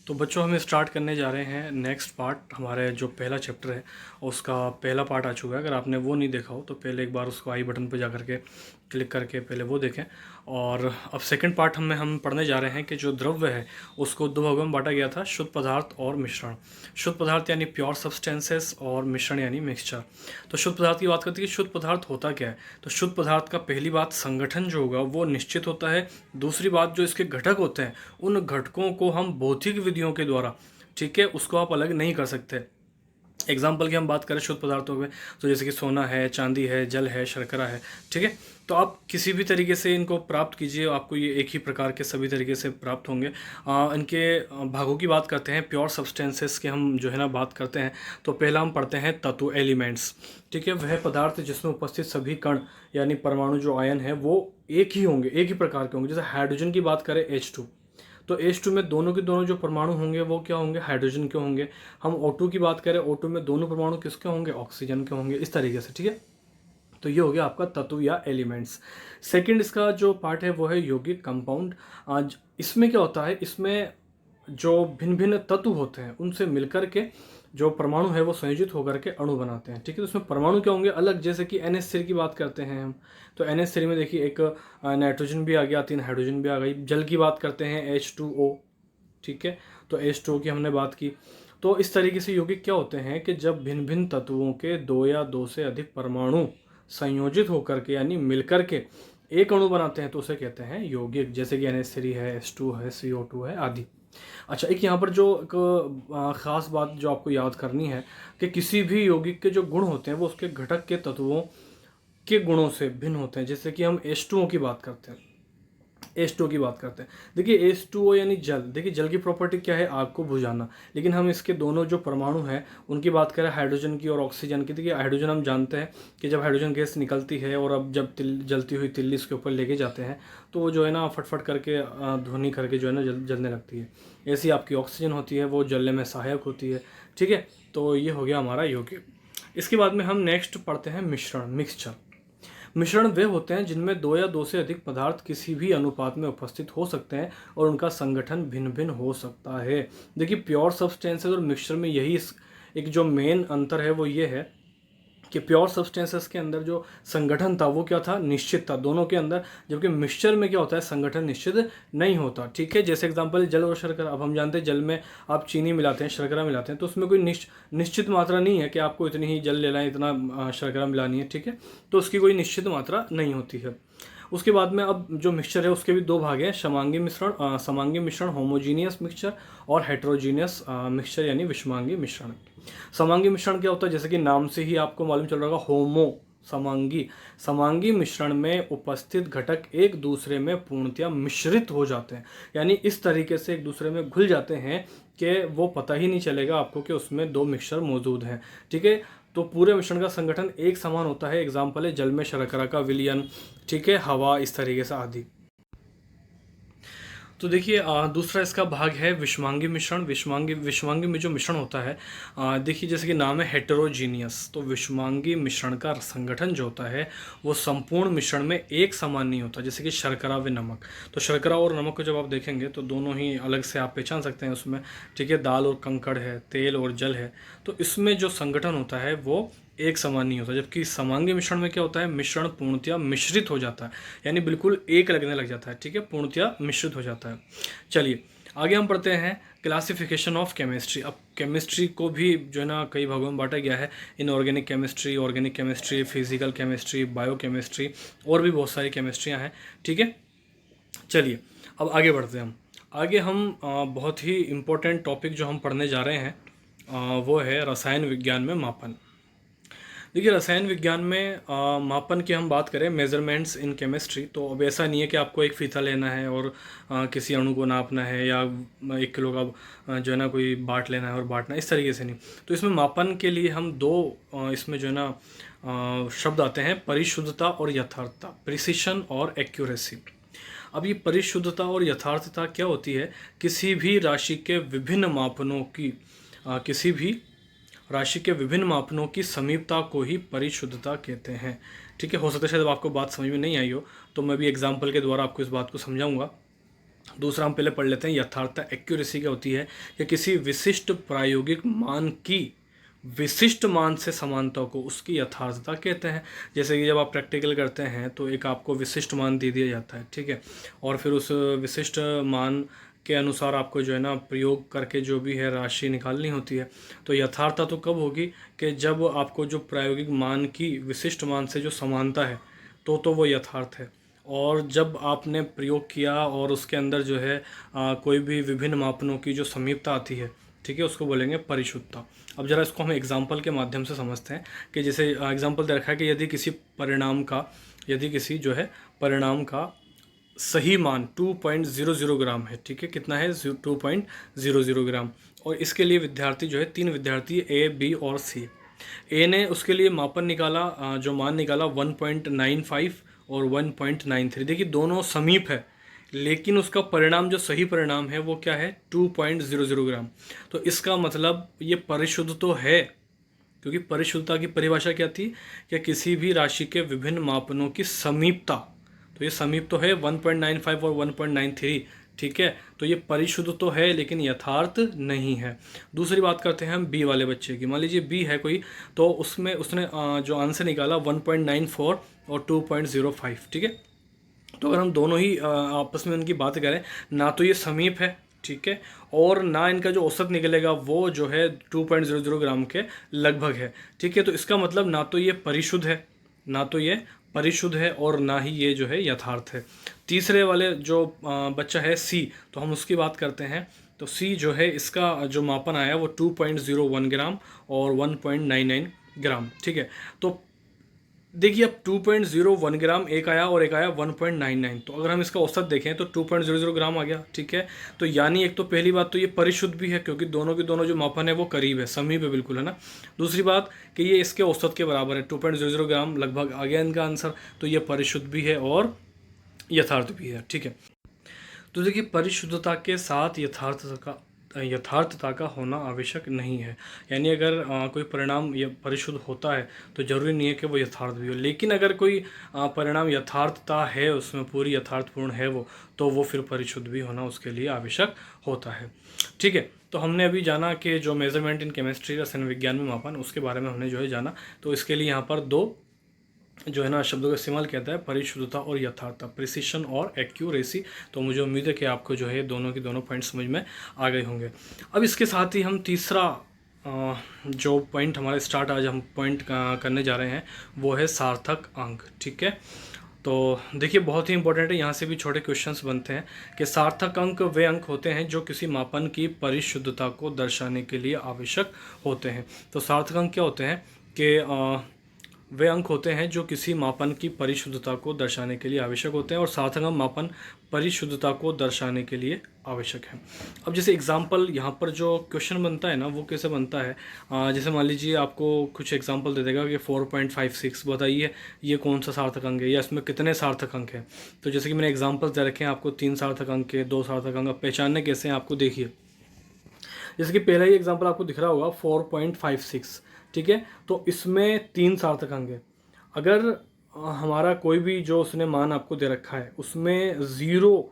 तो बच्चों हम स्टार्ट करने जा रहे हैं नेक्स्ट पार्ट। हमारे जो पहला चैप्टर है उसका पहला पार्ट आ चुका है। अगर आपने वो नहीं देखा हो तो पहले एक बार उसको आई बटन पर जा करके क्लिक करके पहले वो देखें। और अब सेकंड पार्ट हम पढ़ने जा रहे हैं कि जो द्रव्य है उसको दो भागों में बांटा गया था, शुद्ध पदार्थ और मिश्रण। शुद्ध पदार्थ यानी प्योर सब्सटेंसेस और मिश्रण यानी मिक्सचर। तो शुद्ध पदार्थ की बात करते हैं कि शुद्ध पदार्थ होता क्या है। तो शुद्ध पदार्थ का पहली बात संगठन जो होगा वो निश्चित होता है। दूसरी बात जो इसके घटक होते हैं उन घटकों को हम भौतिक विधियों के द्वारा, ठीक है, उसको आप अलग नहीं कर सकते। एग्जाम्पल की हम बात करें शुद्ध पदार्थों में तो जैसे कि सोना है, चांदी है, जल है, शर्करा है, ठीक है। तो आप किसी भी तरीके से इनको प्राप्त कीजिए, आपको ये एक ही प्रकार के सभी तरीके से प्राप्त होंगे। इनके भागों की बात करते हैं, प्योर सब्सटेंसेस के हम जो है ना बात करते हैं। तो पहला हम पढ़ते हैं तत्व, एलिमेंट्स, ठीक है। वह पदार्थ जिसमें उपस्थित सभी कण यानी परमाणु जो आयन है वो एक ही होंगे, एक ही प्रकार के होंगे। जैसे हाइड्रोजन की बात करें H2, तो H2 में दोनों के दोनों जो परमाणु होंगे वो क्या होंगे, हाइड्रोजन के होंगे। हम O2 की बात करें, O2 में दोनों परमाणु किसके होंगे, ऑक्सीजन के होंगे। इस तरीके से, ठीक है। तो ये हो गया आपका तत्व या एलिमेंट्स। सेकंड इसका जो पार्ट है वो है यौगिक, कंपाउंड। आज इसमें क्या होता है, इसमें जो भिन्न भिन्न तत्व होते हैं उनसे मिलकर के जो परमाणु है वो संयोजित होकर के अणु बनाते हैं, ठीक है। तो उसमें परमाणु क्या होंगे अलग, जैसे कि NH3 की बात करते हैं हम, तो NH3 में देखिए एक नाइट्रोजन भी आ गया, 3 हाइड्रोजन भी आ गई। जल की बात करते हैं H2O, ठीक है। तो H2O की हमने बात की। तो इस तरीके से यौगिक क्या होते हैं कि जब भिन्न भिन्न तत्वों के दो या दो से अधिक परमाणु संयोजित होकर के यानी मिलकर के एक अणु बनाते हैं तो उसे कहते हैं यौगिक। जैसे कि NH3 है, H2 है, CO2 है आदि। अच्छा, एक यहाँ पर जो एक ख़ास बात जो आपको याद करनी है कि किसी भी यौगिक के जो गुण होते हैं वो उसके घटक के तत्वों के गुणों से भिन्न होते हैं। जैसे कि हम H2O की बात करते हैं, H2O की बात करते हैं। देखिए H2O यानी जल, देखिए जल की प्रॉपर्टी क्या है, आग को बुझाना। लेकिन हम इसके दोनों जो परमाणु हैं उनकी बात करें हाइड्रोजन की और ऑक्सीजन की, देखिए हाइड्रोजन हम जानते हैं कि जब हाइड्रोजन गैस निकलती है और अब जब जलती हुई तिल्ली इसके ऊपर लेके जाते हैं तो वो जो है ना फटफट करके ध्वनि करके जो है ना जलने लगती है। ऐसी आपकी ऑक्सीजन होती है, वो जलने में सहायक होती है, ठीक है। तो ये हो गया हमारा यौगिक। इसके बाद में हम नेक्स्ट पढ़ते हैं मिश्रण, मिक्सचर। मिश्रण वे होते हैं जिनमें दो या दो से अधिक पदार्थ किसी भी अनुपात में उपस्थित हो सकते हैं और उनका संगठन भिन्न भिन्न हो सकता है। देखिए प्योर सब्सटेंसेस और मिक्सचर में यही एक जो मेन अंतर है वो ये है कि प्योर सब्सटेंसेस के अंदर जो संगठन था वो क्या था, निश्चित था दोनों के अंदर। जबकि मिक्सचर में क्या होता है, संगठन निश्चित नहीं होता, ठीक है। जैसे एग्जांपल जल और शर्करा। अब हम जानते हैं जल में आप चीनी मिलाते हैं, शर्करा मिलाते हैं, तो उसमें कोई निश्चित मात्रा नहीं है कि आपको इतनी ही जल लेना है, इतना शर्करा मिलानी है, ठीक है। तो उसकी कोई निश्चित मात्रा नहीं होती है। उसके बाद में अब जो मिक्सचर है उसके भी दो भाग हैं, समांगी मिश्रण, समांगी मिश्रण होमोजीनियस मिक्सचर और हेट्रोजीनियस मिक्सचर यानी विषमांगी मिश्रण। समांगी मिश्रण क्या होता है, जैसे कि नाम से ही आपको मालूम चल रहा होगा, होमो समांगी। समांगी मिश्रण में उपस्थित घटक एक दूसरे में पूर्णतया मिश्रित हो जाते हैं, यानी इस तरीके से एक दूसरे में घुल जाते हैं कि वो पता ही नहीं चलेगा आपको कि उसमें दो मिक्सचर मौजूद हैं, ठीक है। तो पूरे मिश्रण का संगठन एक समान होता है। एग्जाम्पल है जल में शर्करा का विलयन, ठीक है, हवा, इस तरीके से आदि। तो देखिए दूसरा इसका भाग है विषमांगी मिश्रण। विषमांगी में जो मिश्रण होता है, देखिए जैसे कि नाम है हेटेरोजीनियस, तो विषमांगी मिश्रण का संगठन जो होता है वो संपूर्ण मिश्रण में एक समान नहीं होता। जैसे कि शर्करा व नमक, तो शर्करा और नमक को जब आप देखेंगे तो दोनों ही अलग से आप पहचान सकते हैं उसमें, ठीक है। दाल और कंकड़ है, तेल और जल है, तो इसमें जो संगठन होता है वो एक समान नहीं होता। जबकि समांगी मिश्रण में क्या होता है, मिश्रण पूर्णतया मिश्रित हो जाता है, यानी बिल्कुल एक लगने लग जाता है, ठीक है, पूर्णतया मिश्रित हो जाता है। चलिए आगे हम पढ़ते हैं क्लासिफिकेशन ऑफ केमिस्ट्री। अब केमिस्ट्री को भी जो है ना कई भागों में बांटा गया है, inorganic chemistry, organic chemistry, physical chemistry, bio chemistry और भी बहुत सारी केमिस्ट्रियाँ हैं, ठीक है। चलिए अब आगे बढ़ते हैं। आगे हम बहुत ही इम्पोर्टेंट टॉपिक जो हम पढ़ने जा रहे हैं वो है रसायन विज्ञान में मापन। देखिए रसायन विज्ञान में मापन की हम बात करें, मेजरमेंट्स इन केमिस्ट्री, तो अब ऐसा नहीं है कि आपको एक फीता लेना है और किसी अणु को नापना है या 1 किलो का जो है ना कोई बाट लेना है और बांटना है, इस तरीके से नहीं। तो इसमें मापन के लिए हम दो इसमें जो है ना शब्द आते हैं, परिशुद्धता और यथार्थता, प्रिसिशन और एक्यूरेसी। अब ये परिशुद्धता और यथार्थता क्या होती है, किसी भी राशि के विभिन्न मापनों की किसी भी राशि के विभिन्न मापनों की समीपता को ही परिशुद्धता कहते हैं, ठीक है। हो सकता है शायद आपको बात समझ में नहीं आई हो, तो मैं भी एग्जाम्पल के द्वारा आपको इस बात को समझाऊंगा। दूसरा हम पहले पढ़ लेते हैं यथार्थता। एक्यूरेसी क्या होती है कि किसी विशिष्ट प्रायोगिक मान की विशिष्ट मान से समानता को उसकी यथार्थता कहते हैं। जैसे कि जब आप प्रैक्टिकल करते हैं तो एक आपको विशिष्ट मान दे दिया जाता है, ठीक है, और फिर उस विशिष्ट मान के अनुसार आपको जो है ना प्रयोग करके जो भी है राशि निकालनी होती है। तो यथार्थता तो कब होगी कि जब आपको जो प्रायोगिक मान की विशिष्ट मान से जो समानता है तो वो यथार्थ है। और जब आपने प्रयोग किया और उसके अंदर जो है कोई भी विभिन्न मापनों की जो समीपता आती है, ठीक है, उसको बोलेंगे परिशुद्धता। अब जरा इसको हम एग्जाम्पल के माध्यम से समझते हैं कि जैसे एग्जाम्पल दे रखा है कि यदि किसी जो है परिणाम का सही मान 2.00 ग्राम है, ठीक है, कितना है 2.00 ग्राम। और इसके लिए विद्यार्थी जो है 3 विद्यार्थी ए, बी और सी। ए ने उसके लिए मापन निकाला, जो मान निकाला 1.95 और 1.93। देखिए दोनों समीप है, लेकिन उसका परिणाम जो सही परिणाम है वो क्या है 2.00 ग्राम। तो इसका मतलब ये परिशुद्ध तो है, क्योंकि परिशुद्धता की परिभाषा क्या थी कि किसी भी राशि के विभिन्न मापनों की समीपता। तो ये समीप तो है 1.95 और 1.93, ठीक है, तो ये परिशुद्ध तो है लेकिन यथार्थ नहीं है। दूसरी बात करते हैं हम बी वाले बच्चे की। मान लीजिए बी है कोई, तो उसमें उसने जो आंसर निकाला 1.94 और 2.05, ठीक है। तो अगर हम दोनों ही आपस में उनकी बात करें, ना तो ये समीप है, ठीक है, और ना इनका जो औसत निकलेगा वो जो है 2.00 ग्राम के लगभग है, ठीक है। तो इसका मतलब ना तो ये परिशुद्ध है, और ना ही ये जो है यथार्थ है। तीसरे वाले जो बच्चा है सी, तो हम उसकी बात करते हैं। तो सी जो है इसका जो मापन आया वो 2.01 ग्राम और 1.99 ग्राम, ठीक है। तो देखिए अब 2.01 ग्राम एक आया और एक आया 1.99। तो अगर हम इसका औसत देखें तो 2.00 ग्राम आ गया, ठीक है। तो यानी एक तो पहली बात तो ये परिशुद्ध भी है, क्योंकि दोनों के दोनों जो मापन है वो करीब है, समीप है बिल्कुल, है ना। दूसरी बात कि ये इसके औसत के बराबर है, 2.00 ग्राम लगभग आ गया इनका आंसर। तो ये परिशुद्ध भी है और यथार्थ भी है, ठीक है। तो देखिए परिशुद्धता के साथ यथार्थता का होना आवश्यक नहीं है। यानी अगर कोई परिणाम परिशुद्ध होता है तो ज़रूरी नहीं है कि वो यथार्थ भी हो। लेकिन अगर कोई परिणाम यथार्थता है, उसमें पूरी यथार्थपूर्ण है वो, तो वो फिर परिशुद्ध भी होना उसके लिए आवश्यक होता है, ठीक है। तो हमने अभी जाना कि जो मेजरमेंट इन केमिस्ट्री रसायन विज्ञान में मापन, उसके बारे में हमने जो है जाना। तो इसके लिए यहाँ पर दो जो है ना शब्दों का इस्तेमाल किया है, परिशुद्धता और यथार्थता, प्रिसिशन और एक्यूरेसी। तो मुझे उम्मीद है कि आपको जो है दोनों के दोनों पॉइंट समझ में आ गए होंगे। अब इसके साथ ही हम तीसरा जो पॉइंट हमारा स्टार्ट आज हम पॉइंट करने जा रहे हैं वो है सार्थक अंक, ठीक है। तो देखिए बहुत ही इंपॉर्टेंट है, यहाँ से भी छोटे क्वेश्चंस बनते हैं कि सार्थक अंक वे अंक होते हैं जो किसी मापन की परिशुद्धता को दर्शाने के लिए आवश्यक होते हैं। तो सार्थक अंक क्या होते हैं कि वे अंक होते हैं जो किसी मापन की परिशुद्धता को दर्शाने के लिए आवश्यक होते हैं, और सार्थक अंक मापन परिशुद्धता को दर्शाने के लिए आवश्यक है। अब जैसे एग्जांपल यहाँ पर जो क्वेश्चन बनता है ना वो कैसे बनता है, जैसे मान लीजिए आपको कुछ एग्जांपल दे देगा कि 4.56 बताइए ये कौन सा सार्थक अंक है या इसमें कितने सार्थक अंक हैं। तो जैसे कि मैंने एग्जाम्पल्स दे रखे हैं आपको, 3 सार्थक अंक के, 2 सार्थक अंक। पहचानने कैसे हैं आपको देखिए, जैसे कि पहला ही एग्जाम्पल आपको दिख रहा होगा 4.56, ठीक है। तो इसमें 3 सार्थक अंक है। अगर हमारा कोई भी जो उसने मान आपको दे रखा है उसमें 0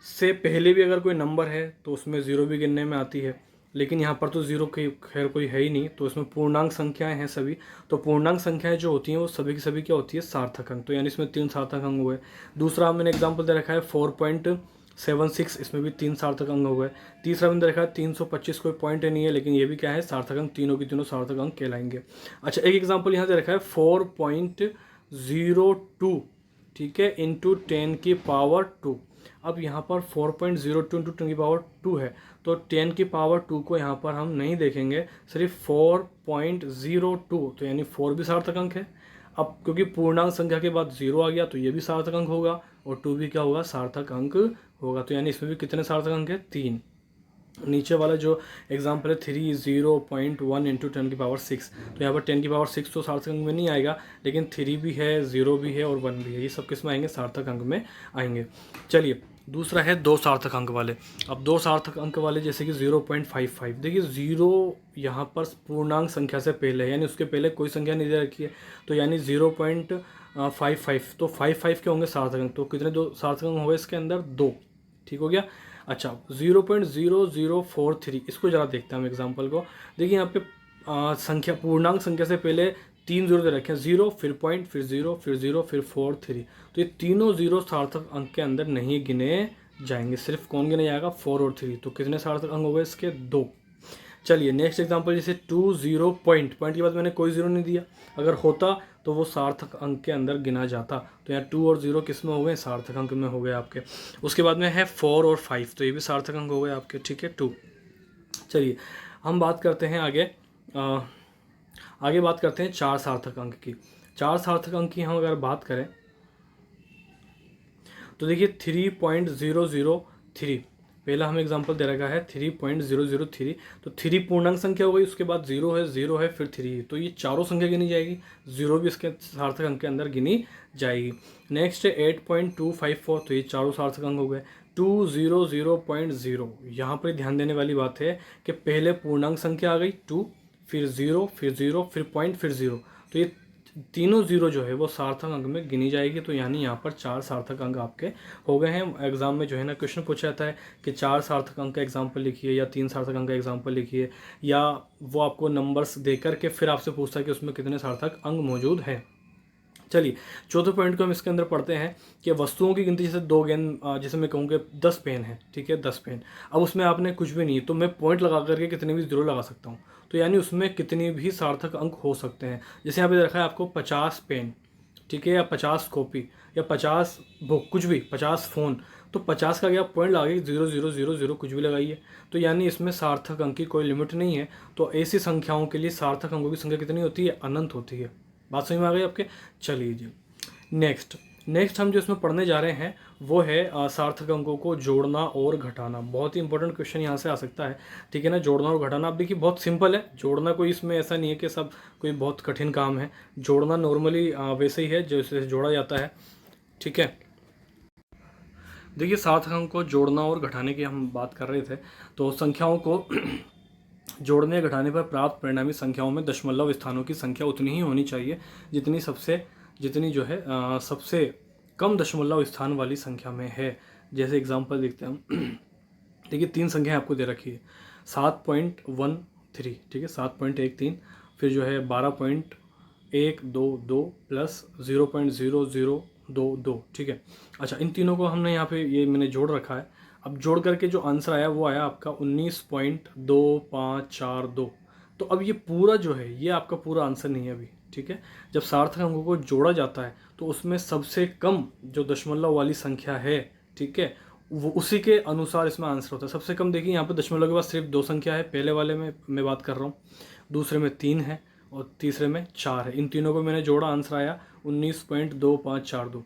से पहले भी अगर कोई नंबर है तो उसमें 0 भी गिनने में आती है, लेकिन यहाँ पर तो 0 की खैर कोई है ही नहीं, तो इसमें पूर्णांक संख्याएं हैं सभी। तो पूर्णांक संख्याएं जो होती हैं वो सभी की सभी क्या होती है सार्थक अंक। तो यानी इसमें 3 सार्थक अंक हुए। दूसरा मैंने एग्जाम्पल दे रखा है 4.76, इसमें भी 3 सार्थक अंक हो गए। तीसरा मैंने देखा 325, कोई पॉइंट नहीं है लेकिन ये भी क्या है सार्थक अंक, तीनों की तीनों सार्थक अंक कहलाएंगे। अच्छा एक एग्जांपल यहाँ दे रखा है 4.02, ठीक है, इंटू 10 की पावर 2। अब यहाँ पर 4.02 इंटू 10 की पावर 2 है, तो 10 की पावर 2 को यहाँ पर हम नहीं देखेंगे, सिर्फ 4.02, तो यानी 4 भी सार्थक अंक है। अब क्योंकि पूर्णांक संख्या के बाद 0 आ गया तो ये भी सार्थक अंक होगा, और 2 भी क्या होगा सार्थक अंक होगा। तो यानी इसमें भी कितने सार्थक अंक है 3। नीचे वाला जो एग्जाम्पल है 3.01 इंटू 10 की पावर 6, तो यहाँ पर 10 की पावर 6 तो सार्थक अंक में नहीं आएगा, लेकिन 3 भी है, 0 भी है और 1 भी है, ये सब किस में आएंगे सार्थक अंक में आएंगे। चलिए दूसरा है 2 सार्थक अंक वाले। अब 2 सार्थक अंक वाले जैसे कि 0.55, देखिए 0 यहाँ पर पूर्णांक संख्या से पहले है, यानी उसके पहले कोई संख्या नहीं दे रखी है, तो यानी 0.55, तो 55 के होंगे सार्थक अंक। तो कितने 2 सार्थक अंक होंगे इसके अंदर 2, ठीक हो गया। अच्छा 0.0043 इसको ज़रा देखते हैं हम एग्जाम्पल को। देखिए यहाँ पे संख्या, पूर्णांक संख्या से पहले 3 जीरो दे रखे हैं, 0 फिर पॉइंट फिर 0 फिर 0 फिर 4 3। तो ये तीनों जीरो सार्थक अंक के अंदर नहीं गिने जाएंगे, सिर्फ कौन गिने जाएगा 4 और 3। तो कितने सार्थक अंक हो गए इसके 2। चलिए नेक्स्ट एग्जांपल, जैसे 2 0 पॉइंट के बाद मैंने कोई जीरो नहीं दिया, अगर होता तो वो सार्थक अंक के अंदर गिना जाता। तो यहाँ 2 और 0 किस में हो गए, सार्थक अंक में हो गए आपके। उसके बाद में है 4 और 5, तो ये भी सार्थक अंक हो गए आपके, ठीक है 2। चलिए हम बात करते हैं आगे बात करते हैं 4 सार्थक अंक की। 4 सार्थक अंक की हम अगर बात करें तो देखिए 3.003, पहला हमें एग्जांपल दे रखा है 3.003। तो 3 पूर्णांक संख्या हो गई, उसके बाद 0 है फिर 3 है, तो ये चारों संख्या गिनी जाएगी, 0 भी इसके सार्थक अंक के अंदर गिनी जाएगी। नेक्स्ट है 8.254, तो ये चारों सार्थक अंक हो गए। 200.0, यहाँ पर ध्यान देने वाली बात है कि पहले पूर्णांक संख्या आ गई 2, फिर 0 फिर 0 फिर पॉइंट फिर 0, तो ये तीनों जीरो जो है वो सार्थक अंक में गिनी जाएगी। तो यानी यहाँ पर 4 सार्थक अंक आपके हो गए हैं। एग्जाम में जो है ना क्वेश्चन पूछा जाता है कि 4 सार्थक अंक का एग्जाम्पल लिखिए या 3 सार्थक अंक का एग्जाम्पल लिखिए, या वो आपको नंबर्स दे करके फिर आपसे पूछता है कि उसमें कितने सार्थक अंक मौजूद हैं। चलिए चौथे पॉइंट को हम इसके अंदर पढ़ते हैं कि वस्तुओं की गिनती, जैसे 2 गेंद, जैसे मैं कहूँ कि 10 पेन है, ठीक है 10 पेन, अब उसमें आपने कुछ भी नहीं है तो मैं पॉइंट लगा करके कितने भी जीरो लगा सकता हूँ, तो यानी उसमें कितने भी सार्थक अंक हो सकते हैं। जैसे यहाँ पे रखा है आपको 50 पेन, ठीक है, या 50 कॉपी या 50 बुक, कुछ भी 50 फ़ोन, तो 50 का क्या पॉइंट लगा 0 कुछ भी लगाइए, तो यानी इसमें सार्थक अंक की कोई लिमिट नहीं है। तो ऐसी संख्याओं के लिए सार्थक अंकों की संख्या कितनी होती है, अनंत होती है। बात समझ में आ गई आपके। चलिए जी नेक्स्ट हम जो इसमें पढ़ने जा रहे हैं वो है सार्थक अंकों को जोड़ना और घटाना। बहुत ही इंपॉर्टेंट क्वेश्चन यहाँ से आ सकता है, ठीक है ना। जोड़ना और घटाना, आप देखिए बहुत सिंपल है जोड़ना, कोई इसमें ऐसा नहीं है कि सब कोई बहुत कठिन काम है। जोड़ना नॉर्मली वैसे ही है जैसे जोड़ा जाता है, ठीक है। देखिए सार्थक अंकों को जोड़ना और घटाने की हम बात कर रहे थे, तो संख्याओं को जोड़ने या घटाने पर प्राप्त परिणामी संख्याओं में दशमलव स्थानों की संख्या उतनी ही होनी चाहिए जितनी जो है सबसे कम दशमलव स्थान वाली संख्या में है। जैसे एग्जांपल देखते हैं हम देखिए 3 संख्याएं आपको दे रखी है, 7.13, ठीक है 7.13, फिर जो है 12.122 प्लस 0.0022, ठीक है। अच्छा इन तीनों को हमने यहाँ पे ये मैंने जोड़ रखा है। अब जोड़ करके जो आंसर आया वो आया आपका 19.2542। तो अब ये पूरा जो है ये आपका पूरा आंसर नहीं है अभी, ठीक है। जब सार्थक अंकों को जोड़ा जाता है तो उसमें सबसे कम जो दशमलव वाली संख्या है, ठीक है, वो उसी के अनुसार इसमें आंसर होता है। सबसे कम देखिए यहाँ पे दशमलव के बाद सिर्फ 2 संख्या है, पहले वाले में मैं बात कर रहा हूँ, दूसरे में 3 है और तीसरे में 4 है। इन तीनों को मैंने जोड़ा, आंसर आया 19.2542।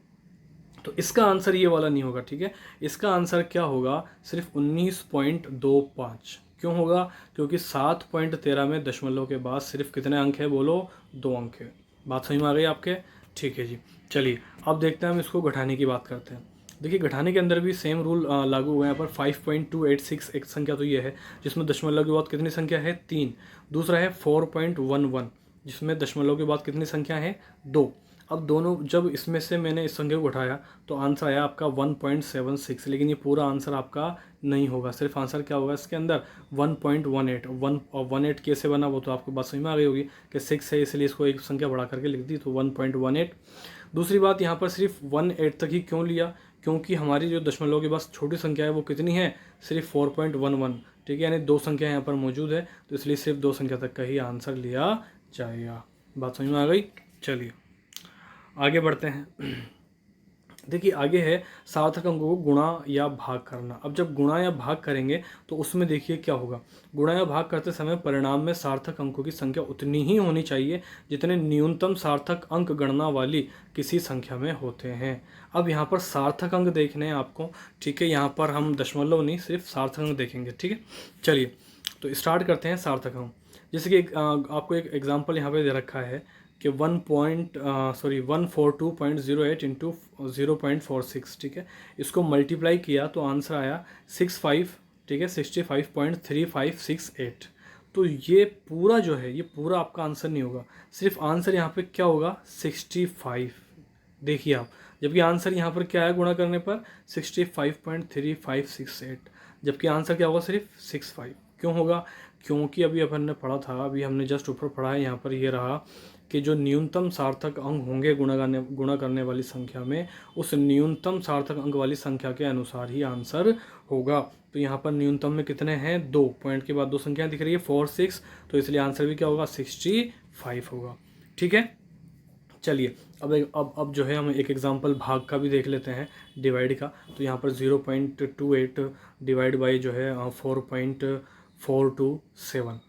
तो इसका आंसर ये वाला नहीं होगा, ठीक है। इसका आंसर क्या होगा, सिर्फ 19.25। क्यों होगा, क्योंकि 7.13 में दशमलव के बाद सिर्फ कितने अंक है, बोलो 2 अंक है। बात समझ में आ गई आपके, ठीक है जी। चलिए अब देखते हैं हम इसको घटाने की बात करते हैं। देखिए घटाने के अंदर भी सेम रूल लागू हुआ है। यहाँ पर 5.286 एक संख्या तो ये है जिसमें दशमलव के बाद कितनी संख्या है, 3। दूसरा है 4.11 जिसमें दशमलव के बाद कितनी संख्या है, 2। अब दोनों जब इसमें से मैंने इस संख्या को घटाया तो आंसर आया आपका 1.76, लेकिन ये पूरा आंसर आपका नहीं होगा। सिर्फ आंसर क्या होगा इसके अंदर 1.18। 1 कैसे बना वो तो आपको बात समझ में आ गई होगी कि 6 है इसलिए इसको एक संख्या बढ़ा करके लिख दी तो 1.18। दूसरी बात यहाँ पर सिर्फ 1/8 तक ही क्यों लिया, क्योंकि हमारी जो दशमलव के बाद छोटी संख्या है वो कितनी है, सिर्फ 4.11, ठीक है, यानी 2 संख्या यहाँ पर मौजूद है तो इसलिए सिर्फ 2 संख्या तक का ही आंसर लिया जाएगा। बात समझ में आ गई। चलिए आगे बढ़ते हैं। देखिए आगे है सार्थक अंकों को गुणा या भाग करना। अब जब गुणा या भाग करेंगे तो उसमें देखिए क्या होगा, गुणा या भाग करते समय परिणाम में सार्थक अंकों की संख्या उतनी ही होनी चाहिए जितने न्यूनतम सार्थक अंक गणना वाली किसी संख्या में होते हैं। अब यहाँ पर सार्थक अंक देखने हैं आपको, ठीक है, यहाँ पर हम दशमलव नहीं सिर्फ सार्थक अंक देखेंगे, ठीक है। चलिए तो स्टार्ट करते हैं सार्थक अंक। जैसे कि आपको एक एग्जाम्पल यहाँ पे दे रखा है कि 142.08 इंटू 0.46, ठीक है, इसको मल्टीप्लाई किया तो आंसर आया 65, ठीक है 65.3568। तो ये पूरा जो है ये पूरा आपका आंसर नहीं होगा, सिर्फ आंसर यहाँ पे क्या होगा 65। देखिए आप जबकि आंसर यहाँ पर क्या है गुणा करने पर 65.3568, जबकि आंसर क्या होगा सिर्फ 65। क्यों होगा? क्योंकि अभी अपन ने पढ़ा था, अभी हमने जस्ट ऊपर पढ़ा है, यहाँ पर ये रहा कि जो न्यूनतम सार्थक अंक होंगे गुणा करने वाली संख्या में, उस न्यूनतम सार्थक अंक वाली संख्या के अनुसार ही आंसर होगा। तो यहाँ पर न्यूनतम में कितने हैं? 2 पॉइंट के बाद 2 संख्या दिख रही है 4 6, तो इसलिए आंसर भी क्या होगा? 65 होगा। ठीक है, चलिए अब जो है हम एक एग्जांपल भाग का भी देख लेते हैं, डिवाइड का। तो यहाँ पर 0.28 डिवाइड बाई जो है 4.427,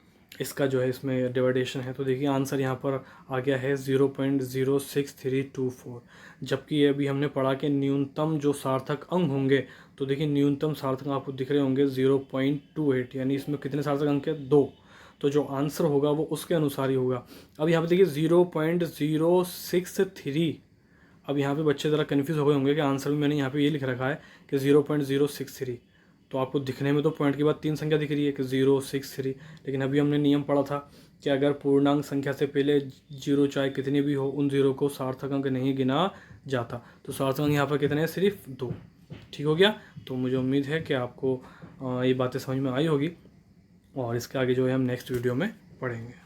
इसका जो है इसमें डिवाइडेशन है। तो देखिए आंसर यहाँ पर आ गया है 0.06324, जबकि ये अभी हमने पढ़ा कि न्यूनतम जो सार्थक अंक होंगे, तो देखिए न्यूनतम सार्थक आपको दिख रहे होंगे 0.28, यानी इसमें कितने सार्थक अंक है? 2। तो जो आंसर होगा वो उसके अनुसार ही होगा। अब यहाँ पे देखिए 0.063, अब यहाँ पे बच्चे ज़रा कन्फ्यूज़ हो गए होंगे कि आंसर में मैंने यहाँ पे ये लिख रखा है कि 0.063, तो आपको दिखने में तो पॉइंट के बाद 3 संख्या दिख रही है कि 063, लेकिन अभी हमने नियम पढ़ा था कि अगर पूर्णांक संख्या से पहले जीरो चाहे कितनी भी हो, उन जीरो को सार्थक अंक नहीं गिना जाता। तो सार्थक अंक यहाँ पर कितने हैं? सिर्फ 2। ठीक हो गया। तो मुझे उम्मीद है कि आपको ये बातें समझ में आई होगी, और इसके आगे जो है हम नेक्स्ट वीडियो में पढ़ेंगे।